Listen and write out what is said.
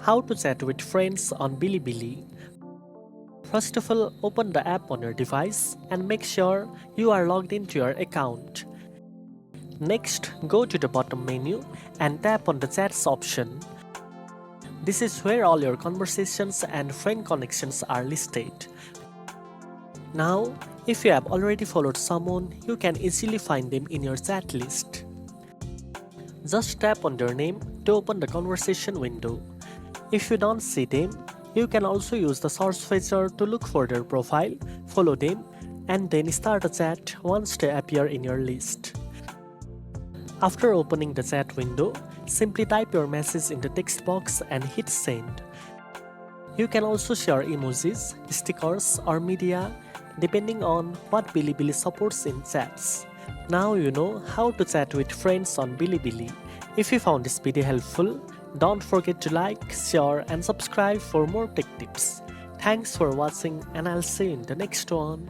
How to chat with friends on Bilibili. First of all, open the app on your device and make sure you are logged into your account. Next, go to the bottom menu and tap on the chats option. This is where all your conversations and friend connections are listed. Now, if you have already followed someone, you can easily find them in your chat list. Just tap on their name to open the conversation window. If you don't see them, you can also use the search feature to look for their profile, follow them, and then start a chat once they appear in your list. After opening the chat window, simply type your message in the text box and hit send. You can also share emojis, stickers, or media depending on what Bilibili supports in chats. Now you know how to chat with friends on Bilibili. If you found this video helpful, don't forget to like, share, and subscribe for more tech tips. Thanks for watching, and I'll see you in the next one.